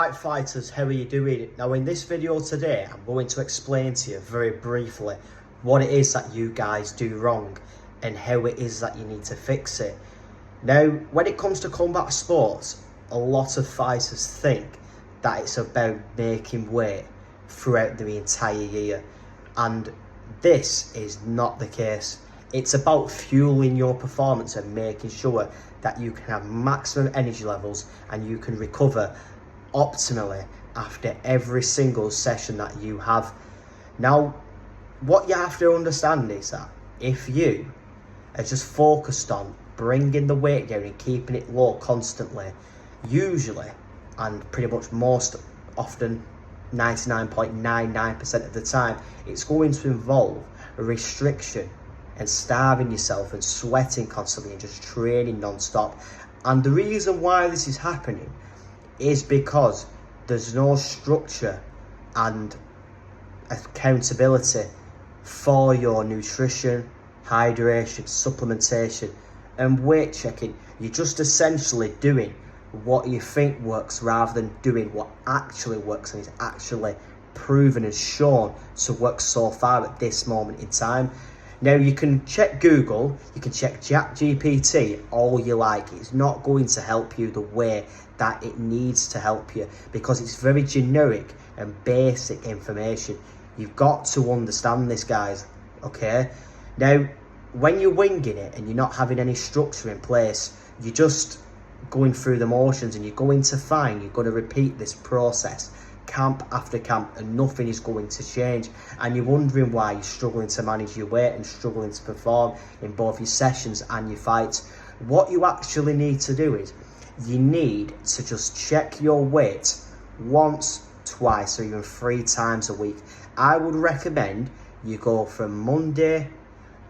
Right fighters, how are you doing? Now in this video today, I'm going to explain to you very briefly what it is that you guys do wrong and how it is that you need to fix it. Now, when it comes to combat sports, a lot of fighters think that it's about making weight throughout the entire year, and this is not the case. It's about fueling your performance and making sure that you can have maximum energy levels and you can recover optimally after every single session that you have. Now, what you have to understand is that if you are just focused on bringing the weight down and keeping it low constantly, usually, and pretty much most often, 99.99% of the time, it's going to involve a restriction and starving yourself and sweating constantly and just training non-stop. And the reason why this is happening is because there's no structure and accountability for your nutrition, hydration, supplementation and weight checking. You're just essentially doing what you think works rather than doing what actually works and is actually proven and shown to work so far at this moment in time. Now, you can check Google, you can check ChatGPT all you like. It's not going to help you the way that it needs to help you because it's very generic and basic information. You've got to understand this, guys, okay? Now, when you're winging it and you're not having any structure in place, you're just going through the motions, and you're going to find you're going to repeat this process camp after camp and nothing is going to change, and you're wondering why you're struggling to manage your weight and struggling to perform in both your sessions and your fights. What you actually need to do is you need to just check your weight once, twice, or even 3 times a week. I would recommend you go from Monday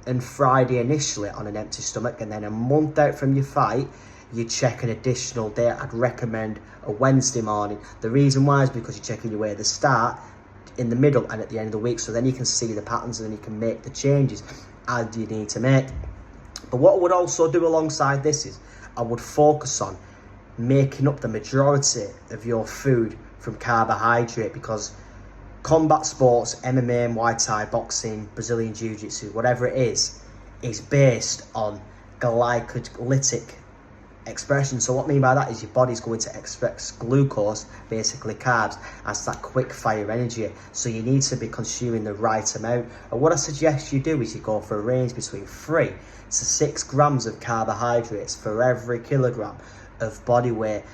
and Friday initially on an empty stomach, and then a month out from your fight you check an additional day. I'd recommend a Wednesday morning. The reason why is because you're checking your weight at the start, in the middle and at the end of the week, so then you can see the patterns and then you can make the changes as you need to make. But what I would also do alongside this is I would focus on making up the majority of your food from carbohydrate, because combat sports, MMA, Muay Thai, boxing, Brazilian Jiu-Jitsu, whatever it is based on glycolytic expression. So what I mean by that is your body's going to express glucose, basically carbs, as that quick fire energy. So you need to be consuming the right amount. And what I suggest you do is you go for a range between 3 to 6 grams of carbohydrates for every kilogram of body weight.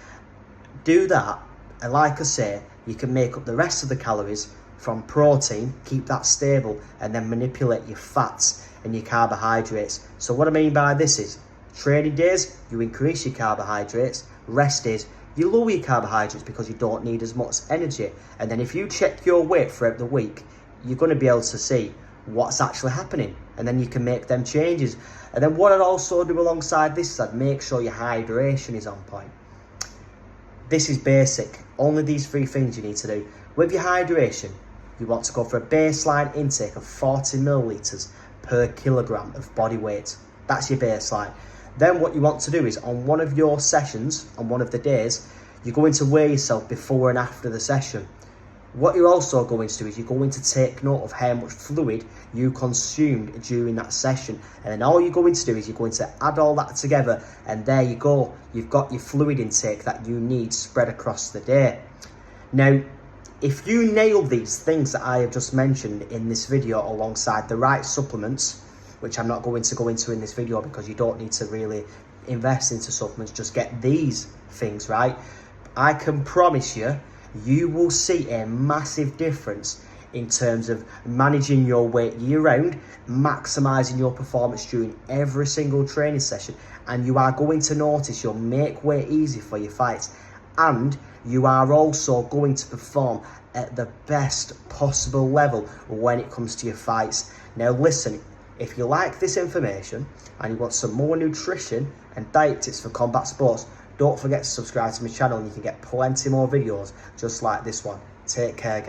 Do that, and like I say, you can make up the rest of the calories from protein, keep that stable, and then manipulate your fats and your carbohydrates. So what I mean by this is training days, you increase your carbohydrates. Rest days, you lower your carbohydrates because you don't need as much energy. And then if you check your weight throughout the week, you're going to be able to see what's actually happening, and then you can make them changes. And then what I'd also do alongside this is I'd make sure your hydration is on point. This is basic. Only these 3 things you need to do. With your hydration, you want to go for a baseline intake of 40 millilitres per kilogram of body weight. That's your baseline. Then what you want to do is on one of your sessions, on one of the days, you're going to weigh yourself before and after the session. What you're also going to do is you're going to take note of how much fluid you consumed during that session. And then all you're going to do is you're going to add all that together, and there you go. You've got your fluid intake that you need spread across the day. Now, if you nail these things that I have just mentioned in this video alongside the right supplements, which I'm not going to go into in this video because you don't need to really invest into supplements, just get these things right, I can promise you, you will see a massive difference in terms of managing your weight year round, maximising your performance during every single training session, and you are going to notice you'll make weight easy for your fights, and you are also going to perform at the best possible level when it comes to your fights. Now listen, if you like this information and you want some more nutrition and diet tips for combat sports, don't forget to subscribe to my channel and you can get plenty more videos just like this one. Take care, guys.